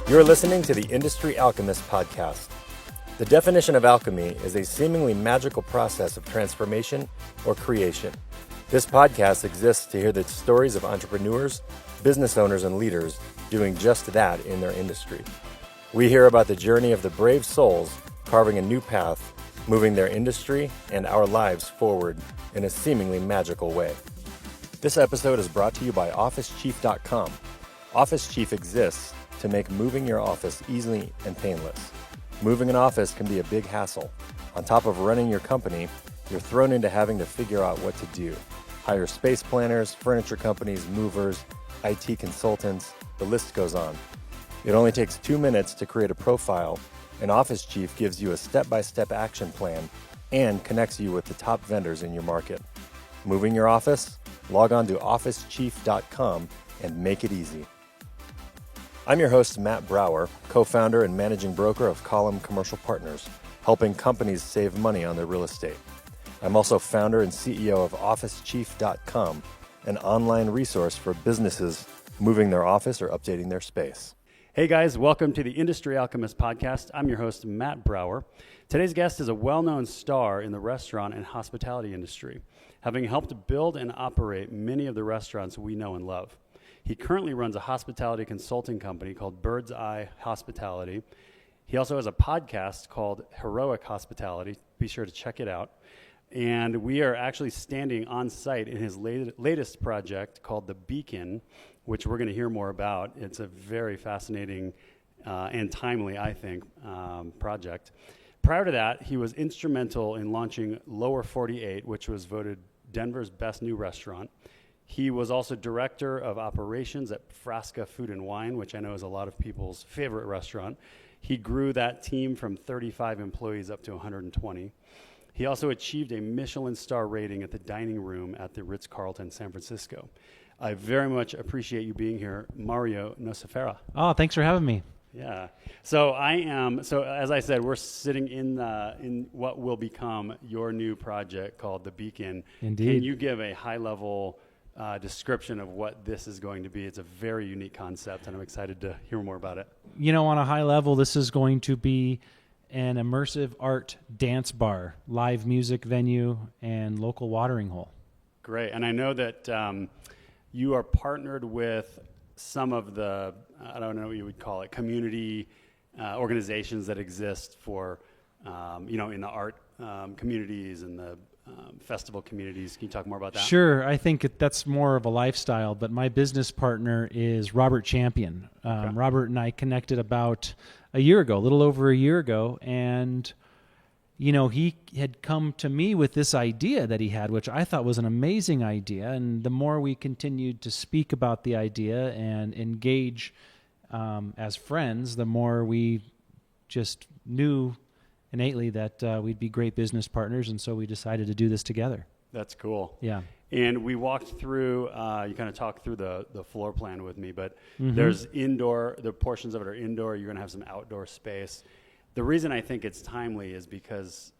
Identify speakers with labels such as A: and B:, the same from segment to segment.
A: You're listening to the Industry Alchemist podcast. The definition of alchemy is a seemingly magical process of transformation or creation. This podcast exists to hear the stories of entrepreneurs, business owners, and leaders doing just that in their industry. We hear about the journey of the brave souls carving a new path, moving their industry and our lives forward in a seemingly magical way. This episode is brought to you by OfficeChief.com. Office Chief exists to make moving your office easy and painless. Moving an office can be a big hassle. On top of running your company, you're thrown into having to figure out what to do. Hire space planners, furniture companies, movers, IT consultants, the list goes on. It only takes 2 minutes to create a profile, and Office Chief gives you a step-by-step action plan and connects you with the top vendors in your market. Moving your office? Log on to OfficeChief.com and make it easy. I'm your host, Matt Brower, co-founder and managing broker of Column Commercial Partners, helping companies save money on their real estate. I'm also founder and CEO of OfficeChief.com, an online resource for businesses moving their office or updating their space.
B: Hey guys, welcome to the Industry Alchemist podcast. I'm your host, Matt Brower. Today's guest is a well-known star in the restaurant and hospitality industry, having helped build and operate many of the restaurants we know and love. He currently runs a hospitality consulting company called Bird's Eye Hospitality. He also has a podcast called Heroic Hospitality. Be sure to check it out. And we are actually standing on site in his latest project called The Beacon, which we're going to hear more about. It's a very fascinating and timely, I think, project. Prior to that, he was instrumental in launching Lower 48, which was voted Denver's best new restaurant. He was also director of operations at Frasca Food and Wine, which I know is a lot of people's favorite restaurant. He grew that team from 35 employees up to 120. He also achieved a Michelin star rating at the dining room at the Ritz-Carlton San Francisco. I very much appreciate you being here, Mario Nocifera.
C: Oh, thanks for having me.
B: Yeah. So as I said, we're sitting in what will become your new project called The Beacon.
C: Indeed.
B: Can you give a high-level description of what this is going to be? It's a very unique concept, and I'm excited to hear more about it.
C: You know, on a high level, this is going to be an immersive art dance bar, live music venue, and local watering hole.
B: Great. And I know that you are partnered with some of the, I don't know what you would call it, community organizations that exist for, in the art communities and the festival communities. Can you talk more about that?
C: Sure. I think that's more of a lifestyle, but my business partner is Robert Champion.
B: Okay.
C: Robert and I connected about a little over a year ago, and he had come to me with this idea that he had, which I thought was an amazing idea. And the more we continued to speak about the idea and engage as friends, the more we just knew innately that we'd be great business partners. And so we decided to do this together.
B: That's cool.
C: Yeah.
B: And we walked through, you kind of talked through the floor plan with me, but
C: Mm-hmm.
B: there's indoor, the portions of it are indoor. You're going to have some outdoor space. The reason I think it's timely is because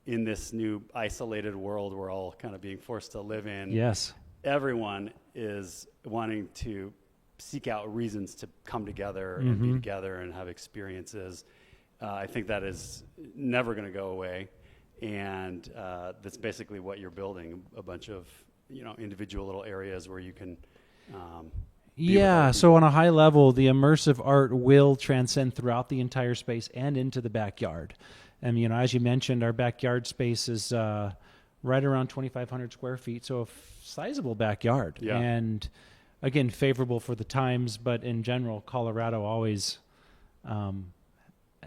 B: in this new isolated world we're all kind of being forced to live in,
C: Yes.
B: everyone is wanting to seek out reasons to come together and
C: Mm-hmm.
B: be together and have experiences. I think that is never going to go away. And that's basically what you're building, a bunch of individual little areas where you can
C: Yeah, so on a high level, the immersive art will transcend throughout the entire space and into the backyard. And, as you mentioned, our backyard space is right around 2,500 square feet, so a sizable backyard.
B: Yeah.
C: And, again, favorable for the times, but in general, Colorado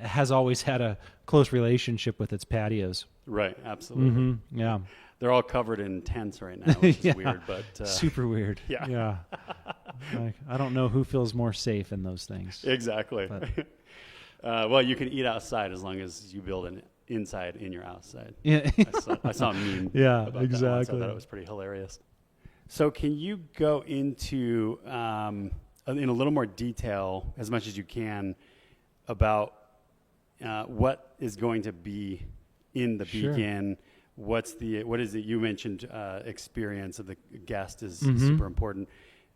C: has always had a close relationship with its patios.
B: Right, absolutely.
C: Mm-hmm. Yeah.
B: They're all covered in tents right now, which is
C: Yeah.
B: weird, but
C: Super weird.
B: Yeah.
C: Like, I don't know who feels more safe in those things.
B: exactly. Well, you can eat outside as long as you build an inside in your outside.
C: Yeah.
B: I saw a meme.
C: Yeah,
B: about that once. I
C: exactly.
B: thought it was pretty hilarious. So, can you go into in a little more detail, as much as you can, about what is going to be in the
C: Sure.
B: Beacon? What is it? You mentioned experience of the guest is
C: Mm-hmm.
B: super important.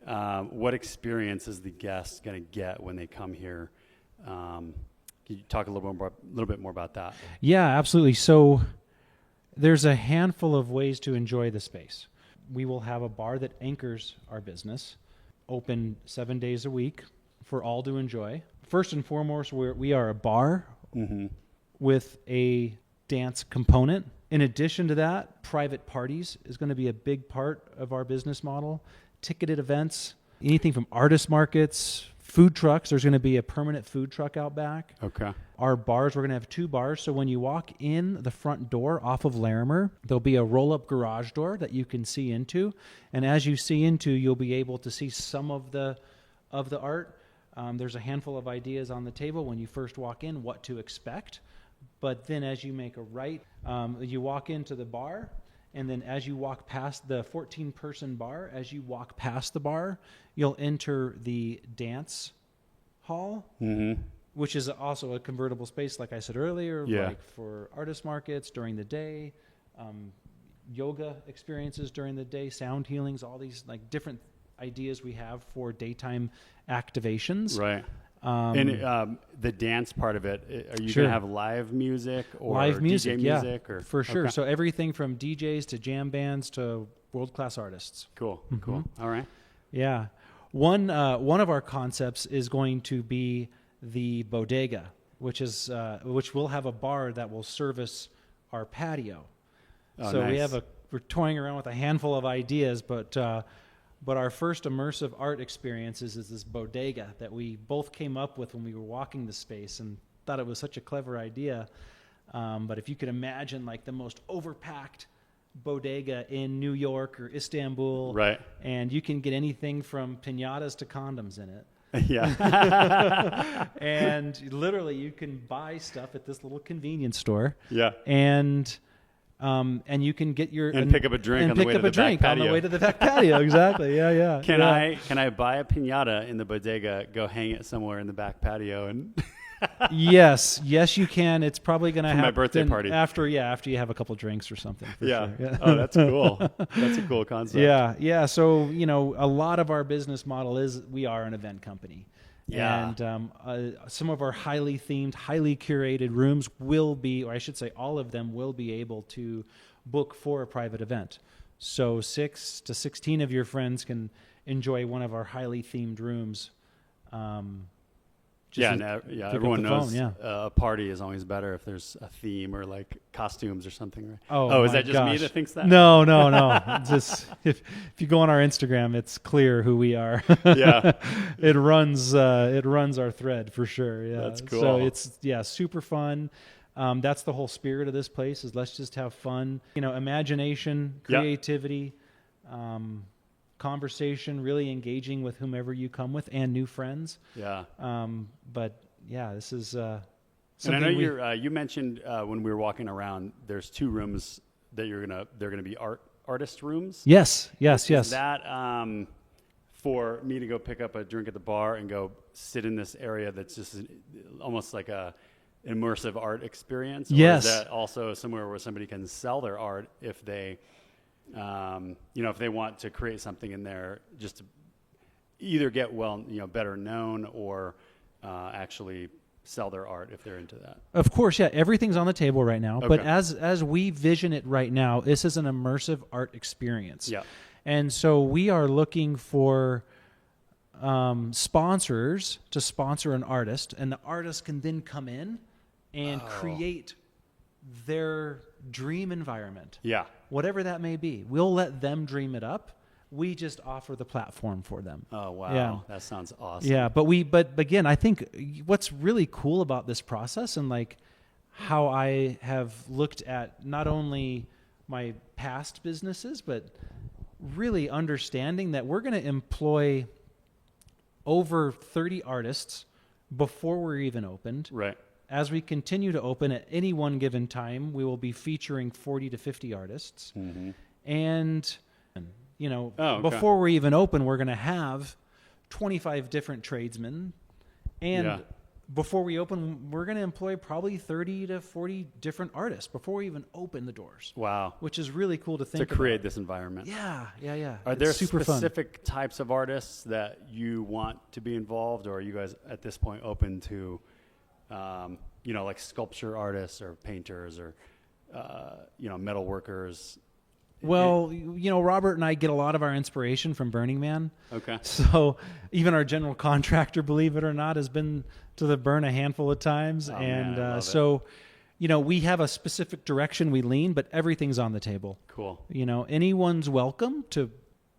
B: What experience is the guest going to get when they come here? Can you talk a little bit more about that?
C: Yeah, absolutely. So there's a handful of ways to enjoy the space. We will have a bar that anchors our business, open 7 days a week for all to enjoy. First and foremost, we are a bar with a dance component. In addition to that, private parties is going to be a big part of our business model. Ticketed events, anything from artist markets, food trucks. There's going to be a permanent food truck out back.
B: Okay.
C: Our bars, we're going to have 2 bars. So when you walk in the front door off of Larimer, there'll be a roll-up garage door that you can see into. And as you see into, you'll be able to see some of the art. There's a handful of ideas on the table when you first walk in, what to expect. But then as you make a right, you walk into the bar. And then as you walk past the 14-person bar, as you walk past the bar, you'll enter the dance hall, which is also a convertible space, like I said earlier, like for artist markets during the day, yoga experiences during the day, sound healings, all these like different ideas we have for daytime activations.
B: Right. And the dance part of it, are you going to have live music or
C: live music,
B: DJ music? Or?
C: For sure. Okay. So everything from DJs to jam bands to world-class artists.
B: Cool. Cool. All right.
C: Yeah. One of our concepts is going to be the bodega, which will have a bar that will service our patio.
B: Oh,
C: so
B: nice.
C: we're toying around with a handful of ideas, but our first immersive art experiences is this bodega that we both came up with when we were walking the space and thought it was such a clever idea. But if you could imagine like the most overpacked bodega in New York or Istanbul,
B: right?
C: And you can get anything from piñatas to condoms in it.
B: Yeah.
C: And literally you can buy stuff at this little convenience store.
B: Yeah.
C: And you can get
B: pick up a drink on the way to the back patio.
C: On the way to the back patio, exactly. Yeah.
B: Can I buy a piñata in the bodega, go hang it somewhere in the back patio, and
C: yes, you can. It's probably going to happen
B: my birthday party
C: after you have a couple drinks or something.
B: Yeah.
C: Sure. Yeah.
B: Oh, that's cool. That's a cool concept.
C: Yeah. So a lot of our business model is we are an event company.
B: Yeah.
C: And some of our highly themed, highly curated rooms will be, or I should say all of them will be able to book for a private event. So 6 to 16 of your friends can enjoy one of our highly themed rooms.
B: Everyone knows a party is always better if there's a theme or like costumes or something, right?
C: Oh,
B: is that just me that thinks that?
C: No. Just if you go on our Instagram, it's clear who we are.
B: Yeah.
C: It runs our thread for sure. Yeah.
B: That's cool.
C: So it's super fun. That's the whole spirit of this place is let's just have fun. Imagination, creativity, conversation, really engaging with whomever you come with and new friends.
B: Yeah.
C: This is
B: and I know you mentioned when we were walking around, there's 2 rooms that they're gonna be artist rooms.
C: Yes.
B: Is that for me to go pick up a drink at the bar and go sit in this area that's just almost like a immersive art experience?
C: Yes.
B: Or is that also somewhere where somebody can sell their art if they if they want to create something in there just to either get better known or actually sell their art if they're into that?
C: Of course, yeah. Everything's on the table right now.
B: Okay.
C: But as we vision it right now, this is an immersive art experience.
B: Yeah.
C: And so we are looking for sponsors to sponsor an artist, and the artist can then come in and create their dream environment.
B: Yeah.
C: Whatever that may be. We'll let them dream it up. We just offer the platform for them.
B: Oh, wow.
C: Yeah.
B: That sounds awesome.
C: Yeah, but again, I think what's really cool about this process and like how I have looked at not only my past businesses, but really understanding that we're going to employ over 30 artists before we're even opened.
B: Right.
C: As we continue to open at any one given time, we will be featuring 40 to 50 artists. Mm-hmm. And, before we're even open, we're going to have 25 different tradesmen and before we open, we're going to employ probably 30 to 40 different artists before we even open the doors.
B: Wow.
C: Which is really cool to think
B: To create
C: about.
B: this environment.
C: Yeah.
B: Are
C: It's
B: there
C: super fun.
B: specific types of artists that you want to be involved, or are you guys at this point open to, like sculpture artists or painters or, metal workers?
C: Well, Robert and I get a lot of our inspiration from Burning Man.
B: Okay.
C: So even our general contractor, believe it or not, has been to the Burn a handful of times.
B: Oh,
C: and
B: man, I love
C: so, we have a specific direction we lean, but everything's on the table.
B: Cool.
C: Anyone's welcome to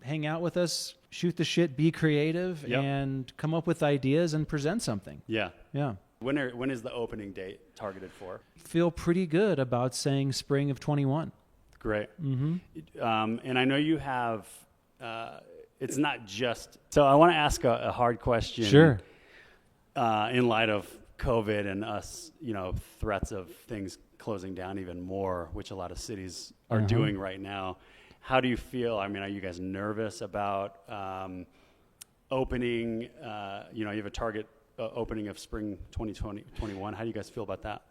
C: hang out with us, shoot the shit, be creative,
B: Yep.
C: and come up with ideas and present something.
B: Yeah.
C: Yeah.
B: When is the opening date targeted for?
C: Feel pretty good about saying spring of 21.
B: Great. Mm-hmm. And I know you have, it's not just, so I want to ask a hard question.
C: Sure.
B: In light of COVID and us, threats of things closing down even more, which a lot of cities are doing right now. How do you feel? I mean, are you guys nervous about opening? You have a target opening of spring 2021. How do you guys feel about that?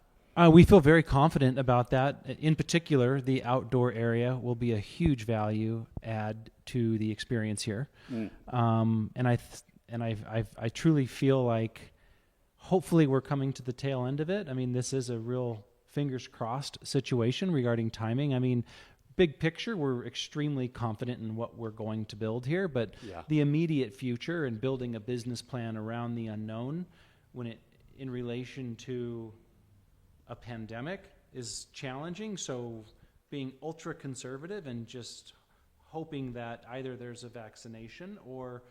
C: We feel very confident about that. In particular, the outdoor area will be a huge value add to the experience here. And I truly feel like hopefully we're coming to the tail end of it. I mean, this is a real fingers crossed situation regarding timing. I mean, big picture, we're extremely confident in what we're going to build here, but the immediate future and building a business plan around the unknown in relation to a pandemic is challenging. So being ultra conservative and just hoping that either there's a vaccination or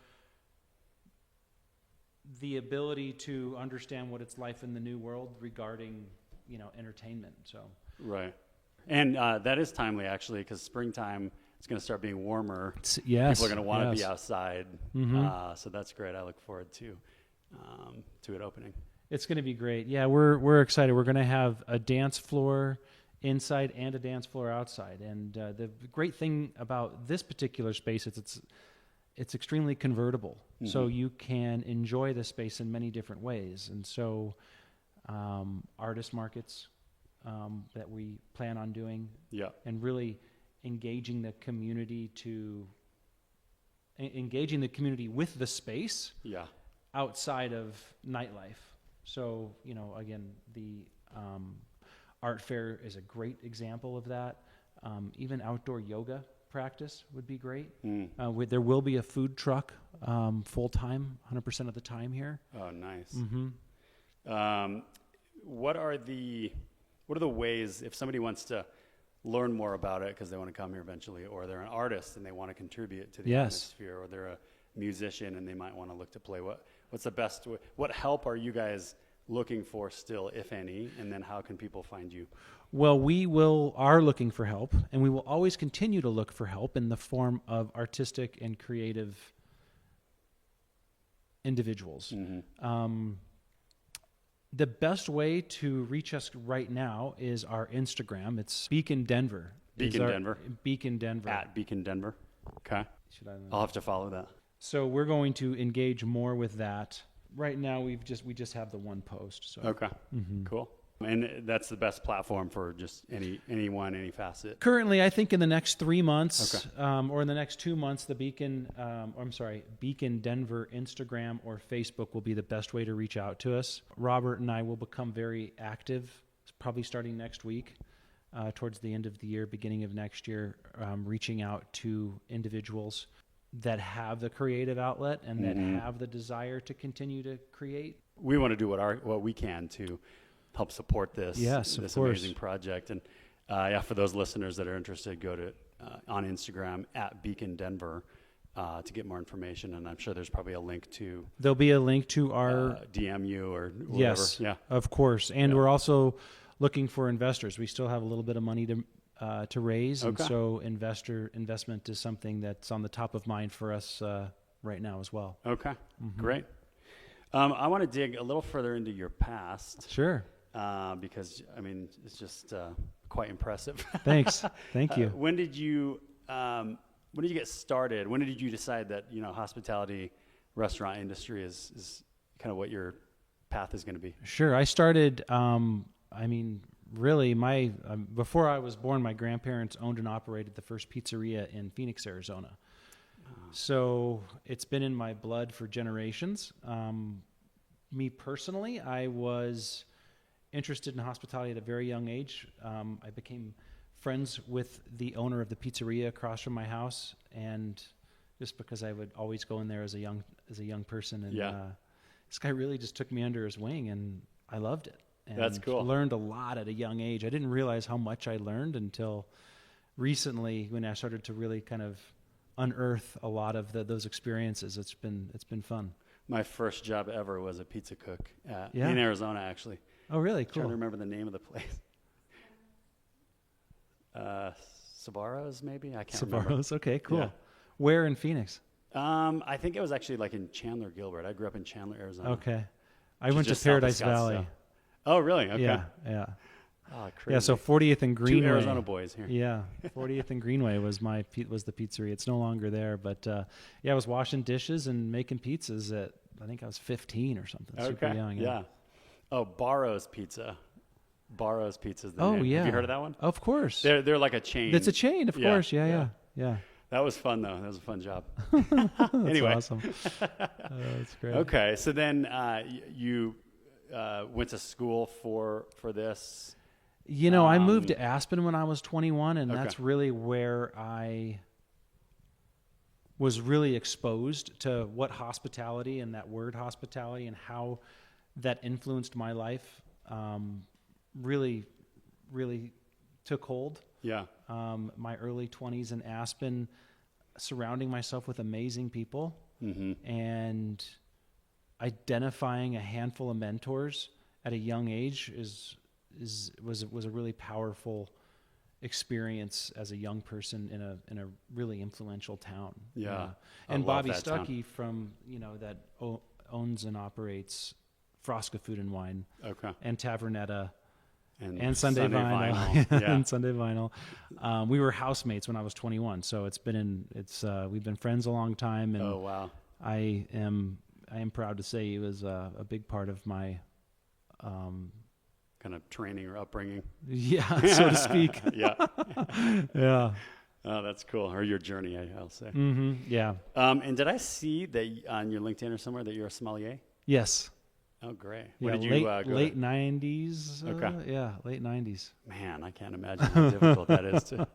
C: the ability to understand what it's like in the new world regarding, entertainment. So
B: right. And that is timely, actually, because springtime is going to start being warmer.
C: Yes.
B: People are going to want to
C: yes.
B: be outside. So that's great. I look forward to it opening.
C: It's going to be great. Yeah, we're excited. We're going to have a dance floor inside and a dance floor outside. And the great thing about this particular space is it's extremely convertible. So you can enjoy the space in many different ways. And so artist markets that we plan on doing, and really engaging the community with the space, outside of nightlife. So again, the art fair is a great example of that. Even outdoor yoga practice would be great. There will be a food truck full time, 100% of the time here.
B: Oh, nice. What are the ways, if somebody wants to learn more about it because they want to come here eventually, or they're an artist and they want to contribute to the atmosphere, or they're a musician and they might want to look to play, what's the best way? What help are you guys looking for still, if any, and then how can people find you?
C: Well, we are looking for help, and we will always continue to look for help in the form of artistic and creative individuals. The best way to reach us right now is our Instagram. It's Beacon Denver.
B: Beacon Denver.
C: Beacon Denver.
B: At Beacon Denver. Okay. I'll have to follow that.
C: So we're going to engage more with that. Right now, we just have the one post. So.
B: Okay. Cool. And that's the best platform for just anyone, any facet.
C: Currently, I think in the next 3 months, or in the next 2 months, the Beacon Denver Instagram or Facebook will be the best way to reach out to us. Robert and I will become very active, probably starting next week, towards the end of the year, beginning of next year, reaching out to individuals that have the creative outlet and that have the desire to continue to create.
B: We want to do what we can to help support this amazing project. And for those listeners that are interested, go to on Instagram at Beacon Denver to get more information. And I'm sure there's probably a link to.
C: There'll be a link to our
B: DM you or whatever.
C: Yes, of course. And we're also looking for investors. We still have a little bit of money to raise, and so investment is something that's on the top of mind for us right now as well.
B: Okay, great. I want to dig a little further into your past.
C: Sure.
B: Because it's just quite impressive.
C: Thanks. Thank you.
B: When did you get started? When did you decide that hospitality restaurant industry is kind of what you're path is going to be.
C: Sure. I started, really, before I was born, my grandparents owned and operated the first pizzeria in Phoenix, Arizona. So it's been in my blood for generations. Me personally, I was interested in hospitality at a very young age. I became friends with the owner of the pizzeria across from my house, and just because I would always go in there as a young person, and this guy really just took me under his wing, and I loved it. And
B: that's cool.
C: Learned a lot at a young age. I didn't realize how much I learned until recently, when I started to really kind of unearth a lot of those experiences. It's been fun.
B: My first job ever was a pizza cook in Arizona, actually.
C: Oh, really?
B: I'm
C: Cool.
B: trying to remember the name of the place. Sbarro's, maybe? I can't remember.
C: Sbarro's. Okay, cool.
B: Yeah.
C: Where in Phoenix?
B: I think it was actually like in Chandler, Gilbert. I grew up in Chandler, Arizona.
C: Okay. I
B: Which
C: went
B: is
C: to
B: just south of
C: Paradise Valley.
B: Scottsdale. Oh, really? Okay.
C: Yeah.
B: Oh, crazy.
C: Yeah, so 40th and Greenway.
B: Two Arizona boys here.
C: Yeah, 40th and Greenway was the pizzeria. It's no longer there, but I was washing dishes and making pizzas at, I think I was 15 or something. Super young.
B: Yeah. Oh, Barro's Pizza. Barro's Pizza is the
C: Oh,
B: name.
C: yeah.
B: Have you heard of that one?
C: Of course.
B: They're like a chain.
C: It's a chain, of course. Yeah.
B: That was fun, though. That was a fun job.
C: That's
B: Anyway.
C: awesome. That's great.
B: Okay, so then you went to school for this.
C: I moved to Aspen when I was 21, and
B: Okay.
C: that's really where I was really exposed to what hospitality and that word hospitality and how that influenced my life really, really took hold.
B: Yeah.
C: My early 20s in Aspen, surrounding myself with amazing people and identifying a handful of mentors at a young age was a really powerful experience as a young person in a really influential town.
B: Yeah. I
C: And
B: love
C: Bobby
B: that town.
C: Stuckey from that owns and operates Frosca Food and Wine
B: Okay.
C: and Tavernetta
B: And
C: Sunday Vinyl.
B: Yeah.
C: And Sunday Vinyl. We were housemates when I was 21, so we've been friends a long time, and
B: Oh, wow.
C: I am proud to say he was a big part of my
B: Kind of training or upbringing.
C: so to speak.
B: Yeah.
C: Yeah.
B: Oh, that's cool. Or your journey, I'll say.
C: Yeah.
B: And did I see that on your LinkedIn or somewhere that you're a sommelier?
C: Yes.
B: Oh, great.
C: Yeah,
B: What did you go
C: late 90s.
B: Okay.
C: Yeah, late 90s.
B: Man, I can't imagine how difficult that is to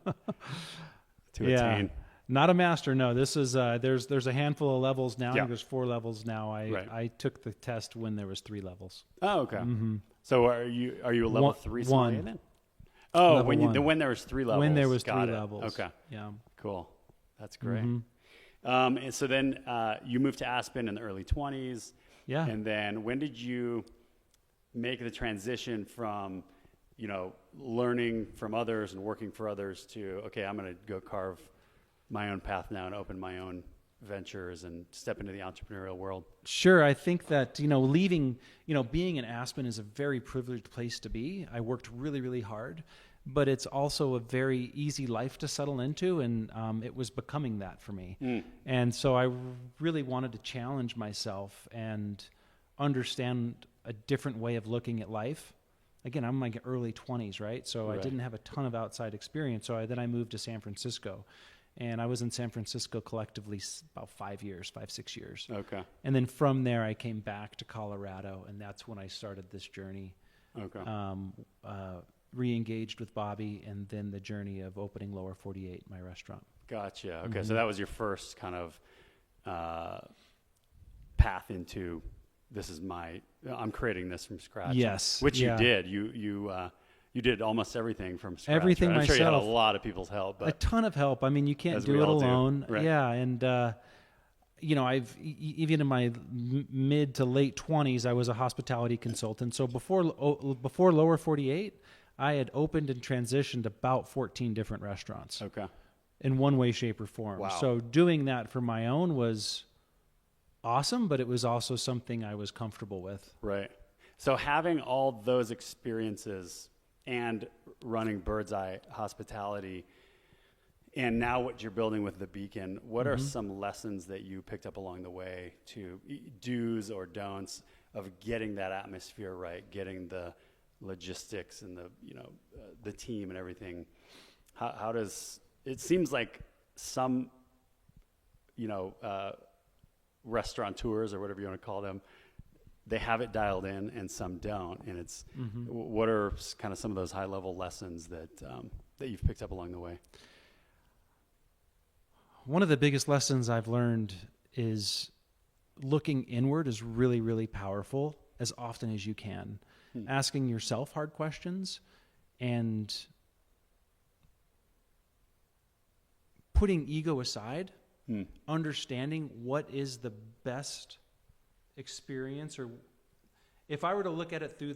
B: attain.
C: Not a master, no. This is there's a handful of levels now. I
B: Yeah.
C: think there's 4 levels now.
B: Right.
C: I took the test when there was 3 levels.
B: Oh, okay. So are you a level
C: One-
B: 3 sommelier
C: one.
B: then? Oh,
C: Level one.
B: when there was 3 levels.
C: When there was
B: Got
C: 3
B: it.
C: levels.
B: Okay.
C: Yeah.
B: Cool. That's great. And so then you moved to Aspen in the early 20s.
C: Yeah.
B: And then when did you make the transition from, learning from others and working for others to, okay, I'm going to go carve my own path now and open my own ventures and step into the entrepreneurial world?
C: Sure. I think that, leaving, being in Aspen is a very privileged place to be. I worked really, really hard, but it's also a very easy life to settle into. And it was becoming that for me. And so I really wanted to challenge myself and understand a different way of looking at life. Again, I'm in my early 20s, right? So I didn't have a ton of outside experience. So then I moved to San Francisco. And I was in San Francisco collectively about 5 years, 6 years.
B: Okay.
C: And then from there, I came back to Colorado, and that's when I started this journey.
B: Okay.
C: Re-engaged with Bobby, and then the journey of opening Lower 48, my restaurant.
B: Gotcha. Okay. So that was your first kind of path into I'm creating this from scratch.
C: Yes.
B: Which
C: yeah.
B: you did. You did almost everything from scratch.
C: Everything
B: right? I'm sure you had a
C: myself.
B: lot of people's help.
C: A
B: But
C: ton of help. I mean, you can't
B: As
C: do
B: we
C: it
B: all do.
C: alone.
B: Right.
C: Yeah, and I've even in my mid to late 20s, I was a hospitality consultant. So before Lower 48, I had opened and transitioned about 14 different restaurants
B: okay.
C: in one way, shape, or form.
B: Wow.
C: So doing that for my own was awesome, but it was also something I was comfortable with.
B: Right. So having all those experiences and running Bird's Eye Hospitality, and now what you're building with the Beacon, what are some lessons that you picked up along the way to do's or don'ts, of getting that atmosphere right, getting the logistics and the team and everything. How does it seems like some restaurateurs or whatever you want to call them, they have it dialed in and some don't, and it's what are kind of some of those high level lessons that you've picked up along the way?
C: One of the biggest lessons I've learned is looking inward is really, really powerful as often as you can. Asking yourself hard questions and putting ego aside, understanding what is the best experience, or if I were to look at it through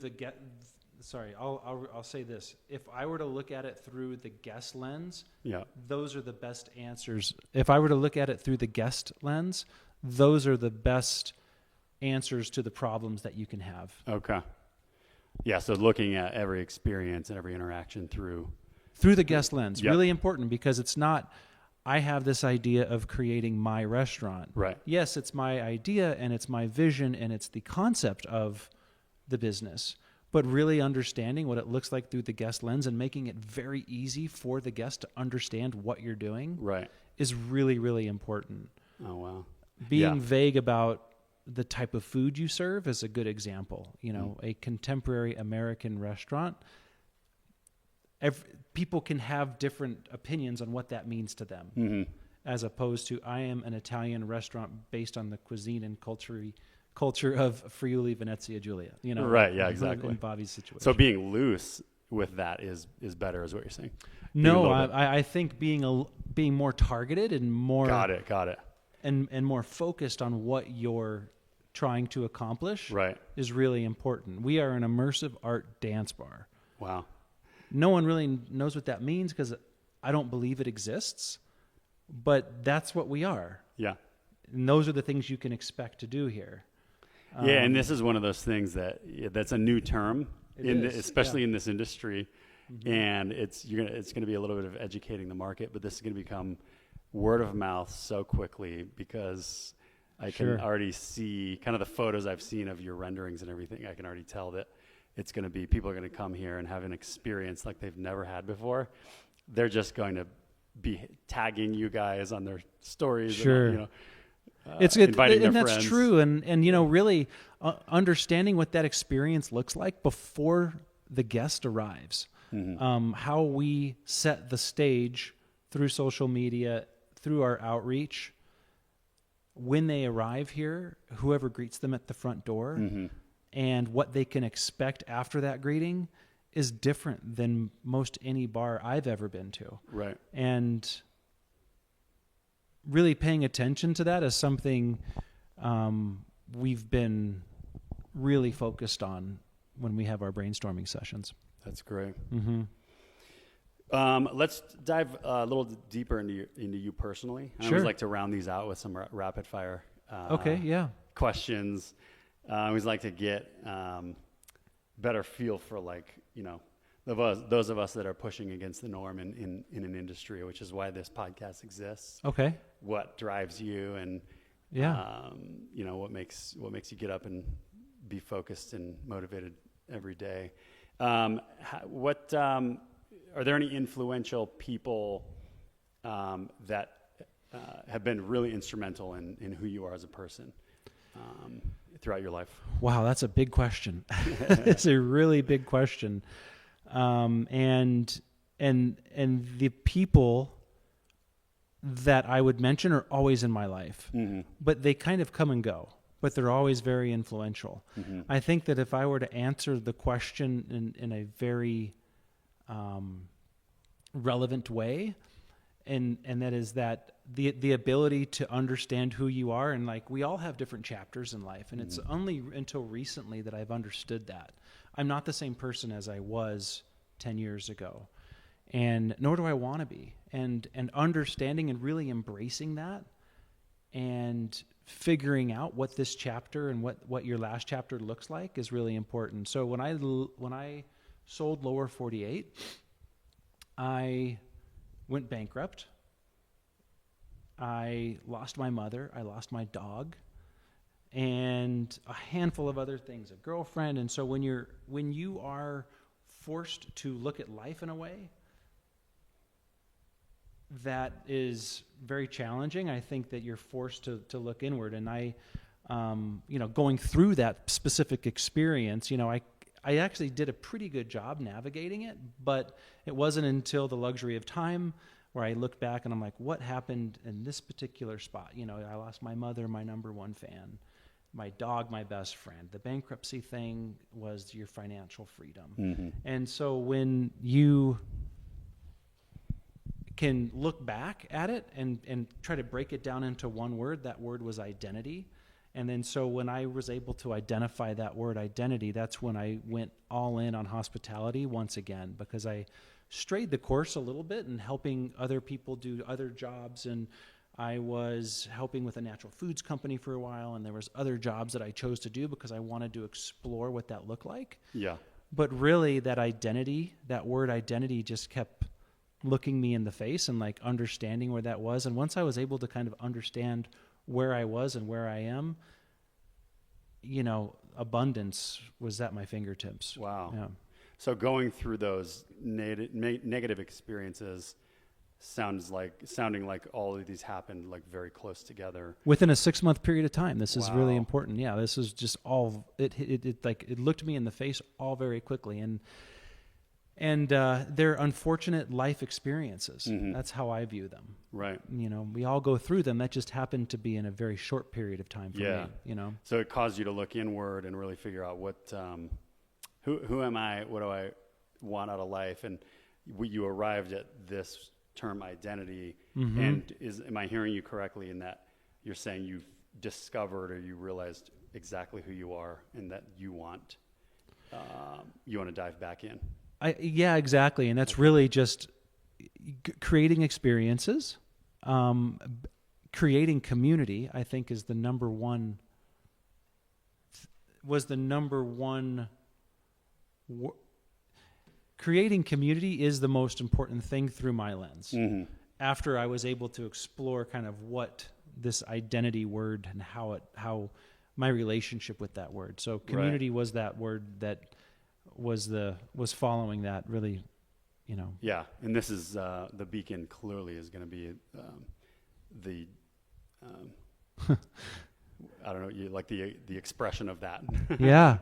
C: I'll say this. If I were to look at it through the guest lens, those are the best answers. If I were to look at it through the guest lens, those are the best answers to the problems that you can have.
B: Okay. Yeah, so looking at every experience and every interaction through
C: the guest lens, really important, because it's not, I have this idea of creating my restaurant.
B: Right.
C: Yes, it's my idea and it's my vision and it's the concept of the business, but really understanding what it looks like through the guest lens and making it very easy for the guest to understand what you're doing is really, really important.
B: Oh, wow.
C: Being vague about the type of food you serve is a good example. A contemporary American restaurant, people can have different opinions on what that means to them, as opposed to, I am an Italian restaurant based on the cuisine and culture of Friuli Venezia Giulia.
B: Right? Yeah, exactly.
C: In Bobby's situation.
B: So being loose with that is better, is what you're saying?
C: No, I think being more targeted and more
B: got it,
C: and more focused on what you're trying to accomplish is really important. We are an immersive art dance bar.
B: Wow.
C: No one really knows what that means because I don't believe it exists, but that's what we are.
B: Yeah.
C: And those are the things you can expect to do here.
B: Yeah, and this is one of those things that's a new term, especially in this industry, and it's going to be a little bit of educating the market, but this is going to become word of mouth so quickly, because I can already see kind of the photos I've seen of your renderings and everything. I can already tell that it's going to be, people are going to come here and have an experience like they've never had before. They're just going to be tagging you guys on their stories. And, inviting their friends.
C: That's true. And really understanding what that experience looks like before the guest arrives. How we set the stage through social media, through our outreach, when they arrive here, whoever greets them at the front door, and what they can expect after that greeting is different than most any bar I've ever been to.
B: Right.
C: And really paying attention to that is something we've been really focused on when we have our brainstorming sessions.
B: That's great. Let's dive a little deeper into you personally. I always like to round these out with some rapid fire questions. I always like to get better feel for those of us that are pushing against the norm in an industry, which is why this podcast exists.
C: Okay.
B: What drives you, and what makes you get up and be focused and motivated every day. Are there any influential people that have been really instrumental in who you are as a person throughout your life?
C: Wow, that's a big question. It's a really big question. And the people that I would mention are always in my life, but they kind of come and go, but they're always very influential. I think that if I were to answer the question in a very relevant way, and that is that the ability to understand who you are, and we all have different chapters in life, and it's only until recently that I've understood that I'm not the same person as I was 10 years ago, and nor do I want to be, and understanding and really embracing that, and figuring out what this chapter and what your last chapter looks like is really important. So when I sold Lower 48, I went bankrupt. I lost my mother. I lost my dog. and a handful of other things, a girlfriend. And so when you are forced to look at life in a way that is very challenging, I think that you're forced to look inward. And I, going through that specific experience, I actually did a pretty good job navigating it, but it wasn't until the luxury of time where I looked back and I'm like, what happened in this particular spot? I lost my mother, my number one fan, my dog, my best friend. The bankruptcy thing was your financial freedom. Mm-hmm. And so when you can look back at it and try to break it down into one word, that word was identity. And then so when I was able to identify that word identity, that's when I went all in on hospitality once again, because I strayed the course a little bit in helping other people do other jobs. And I was helping with a natural foods company for a while, and there was other jobs that I chose to do because I wanted to explore what that looked like.
B: Yeah.
C: But really that identity, that word identity, just kept looking me in the face and like understanding where that was. And once I was able to kind of understand where I was and where I am, abundance was at my fingertips.
B: Wow.
C: Yeah.
B: So going through those negative experiences sounding like all of these happened like very close together
C: within a 6-month period of time. This is really
B: Wow.
C: important. Yeah. This is just all, it looked me in the face all very quickly. And they're unfortunate life experiences. Mm-hmm. That's how I view them.
B: Right.
C: We all go through them. That just happened to be in a very short period of time for me.
B: So it caused you to look inward and really figure out what, who am I? What do I want out of life? And you arrived at this term identity. Mm-hmm. And am I hearing you correctly in that you're saying you've discovered or you realized exactly who you are and that you want to dive back in?
C: Yeah, exactly. And that's really just creating experiences, creating community, I think is the number one, creating community is the most important thing through my lens. Mm-hmm. After I was able to explore kind of what this identity word and how my relationship with that word. So community was that word that was following that really,
B: Yeah, and this is the beacon clearly is going to be the I don't know, like the expression of that.
C: Yeah,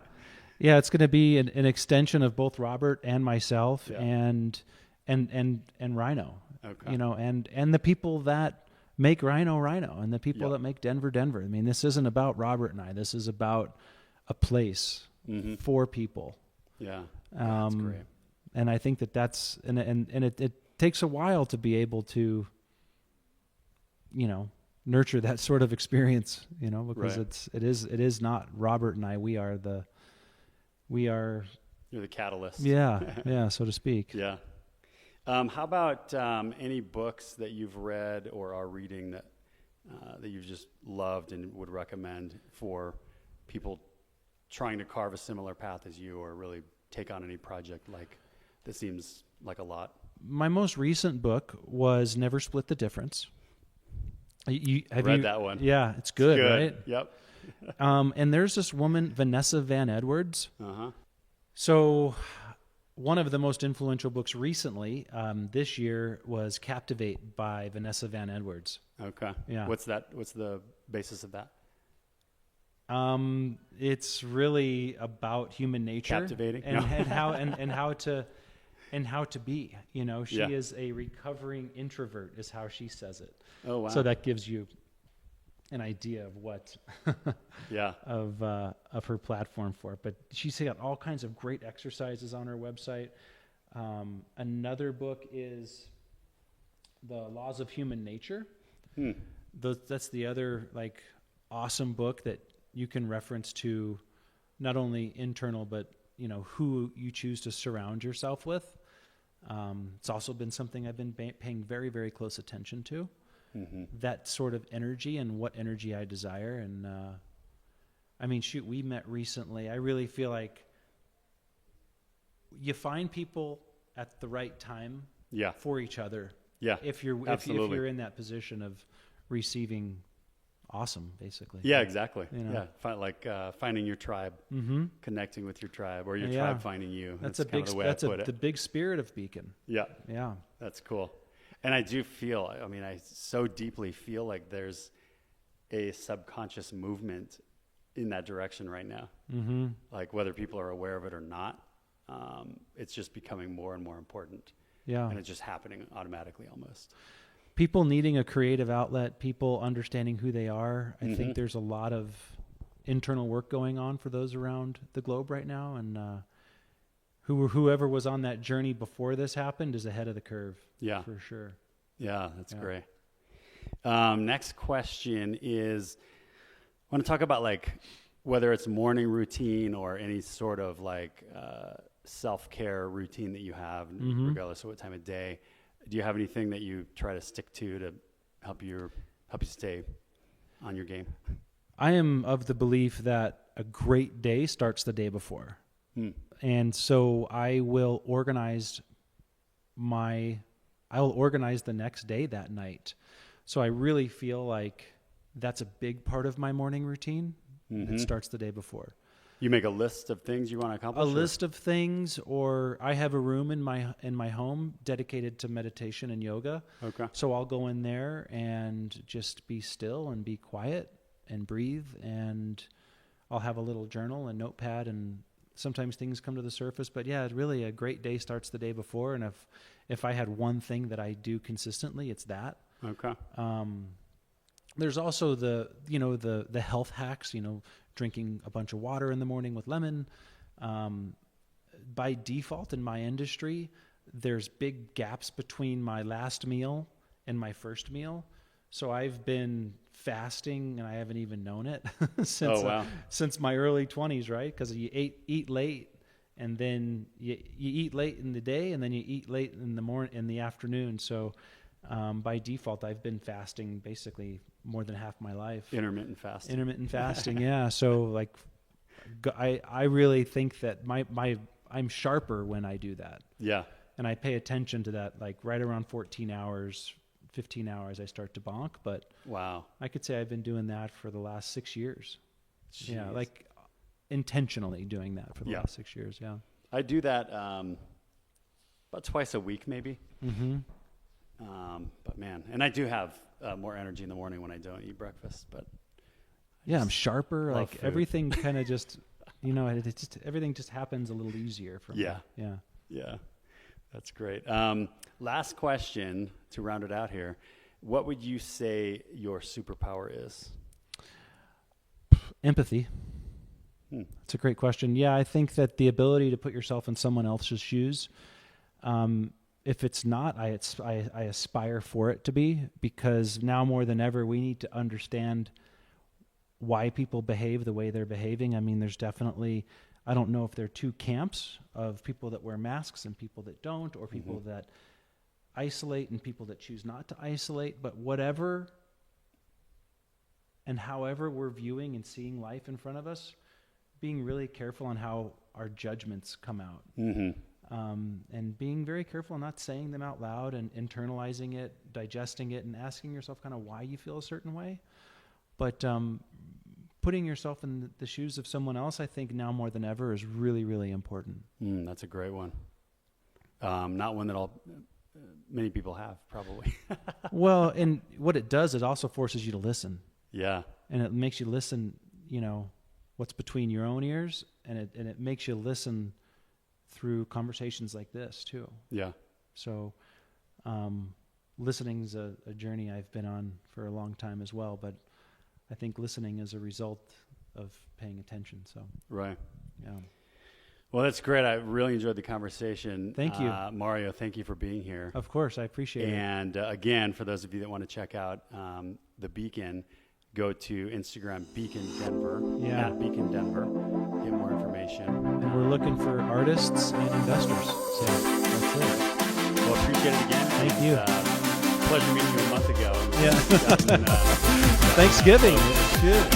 C: it's going to be an extension of both Robert and myself,
B: yeah.
C: and Rhino.
B: Okay.
C: And the people that make Rhino, and the people that make Denver. I mean, this isn't about Robert and I. This is about a place mm-hmm. for people.
B: Yeah, that's great.
C: And I think that's and it takes a while to be able to, nurture that sort of experience, because
B: right.
C: it is not Robert and I. You're
B: the catalyst.
C: Yeah, so to speak.
B: Yeah. How about any books that you've read or are reading that you've just loved and would recommend for people trying to carve a similar path as you, or really take on any project like this? Seems like a lot.
C: My most recent book was Never Split the Difference. Have
B: read
C: you
B: that one?
C: Yeah, it's good, right?
B: Yep.
C: And there's this woman, Vanessa Van Edwards.
B: Uh-huh.
C: So one of the most influential books recently this year was Captivate by Vanessa Van Edwards.
B: Okay.
C: Yeah.
B: What's the basis of that?
C: It's really about human nature,
B: captivating,
C: and how to be. She is a recovering introvert, is how she says it.
B: Oh wow!
C: So that gives you an idea of what, of her platform for it. But she's got all kinds of great exercises on her website. Another book is The Laws of Human Nature. That's the other awesome book that you can reference to not only internal, but who you choose to surround yourself with. It's also been something I've been paying very, very close attention to. Mm-hmm. That sort of energy and what energy I desire. And we met recently. I really feel like you find people at the right time for each other.
B: Yeah,
C: if you're in that position of receiving awesome, basically.
B: Yeah, exactly.
C: You know?
B: Yeah, finding your tribe, connecting with your tribe, or your
C: Yeah.
B: tribe finding you.
C: That's
B: kind of the way I put it.
C: the big spirit of Beacon.
B: Yeah,
C: Yeah.
B: that's cool. And I do feel, I mean, I so deeply feel like there's a subconscious movement in that direction right now.
C: Mm-hmm.
B: Like whether people are aware of it or not, it's just becoming more and more important.
C: Yeah.
B: And it's just happening automatically almost.
C: People needing a creative outlet, people understanding who they are. I think there's a lot of internal work going on for those around the globe right now. And whoever was on that journey before this happened is ahead of the curve.
B: Yeah.
C: For sure.
B: Yeah, that's
C: Yeah.
B: great. Next question is, I want to talk about like whether it's morning routine or any sort of like self-care routine that you have, regardless of what time of day. Do you have anything that you try to stick to help you stay on your game?
C: I am of the belief that a great day starts the day before. And so I will organize the next day that night. So I really feel like that's a big part of my morning routine. It starts the day before.
B: You make a list of things you want to accomplish?
C: A list of things, or I have a room in my home dedicated to meditation and yoga.
B: Okay.
C: So I'll go in there and just be still and be quiet and breathe, and I'll have a little journal and notepad, and sometimes things come to the surface. But yeah, really a great day starts the day before, and if I had one thing that I do consistently, it's that.
B: Okay.
C: There's also the health hacks, drinking a bunch of water in the morning with lemon. By default in my industry, there's big gaps between my last meal and my first meal. So I've been fasting and I haven't even known it since my early 20s, right? Because you eat late, and then you eat late in the day, and then you eat late in the afternoon. So by default, I've been fasting basically more than half my life.
B: Intermittent fasting.
C: Yeah. So like, I really think that I'm sharper when I do that.
B: Yeah.
C: And I pay attention to that. Like right around 14 hours, 15 hours, I start to bonk. But
B: wow,
C: I could say I've been doing that for the last 6 years.
B: Jeez.
C: Yeah, like intentionally doing that for the last 6 years. Yeah.
B: I do that about twice a week, maybe. But man, and I do have more energy in the morning when I don't eat breakfast. But
C: yeah, I'm sharper. Like
B: food.
C: everything kind of just, everything just happens a little easier for me. Yeah.
B: Yeah. That's great. Last question to round it out here. What would you say your superpower is?
C: Empathy. That's a great question. Yeah, I think that the ability to put yourself in someone else's shoes, if it's not, I aspire for it to be, because now more than ever, we need to understand why people behave the way they're behaving. I mean, there's definitely, I don't know if there are two camps of people that wear masks and people that don't, or people that isolate and people that choose not to isolate, but whatever and however we're viewing and seeing life in front of us, being really careful on how our judgments come out. And being very careful not saying them out loud and internalizing it, digesting it, and asking yourself kind of why you feel a certain way. But putting yourself in the shoes of someone else, I think now more than ever is really, really important.
B: That's a great one. Not one that many people have, probably.
C: Well, and what it does, it also forces you to listen.
B: Yeah.
C: And it makes you listen, what's between your own ears, and it makes you listen through conversations like this too.
B: Yeah.
C: So listening's a journey I've been on for a long time as well, but I think listening is a result of paying attention. So
B: right.
C: Yeah.
B: Well, that's great. I really enjoyed the conversation.
C: Thank you.
B: Mario, thank you for being here.
C: Of course, I appreciate it.
B: And again, for those of you that want to check out the Beacon, go to Instagram Beacon Denver.
C: Yeah.
B: At Beacon Denver. Get more information.
C: And we're looking for artists and investors. So that's it.
B: Well, appreciate it again.
C: Thank you.
B: Pleasure meeting you a month ago.
C: Yeah. Thanksgiving. Shit.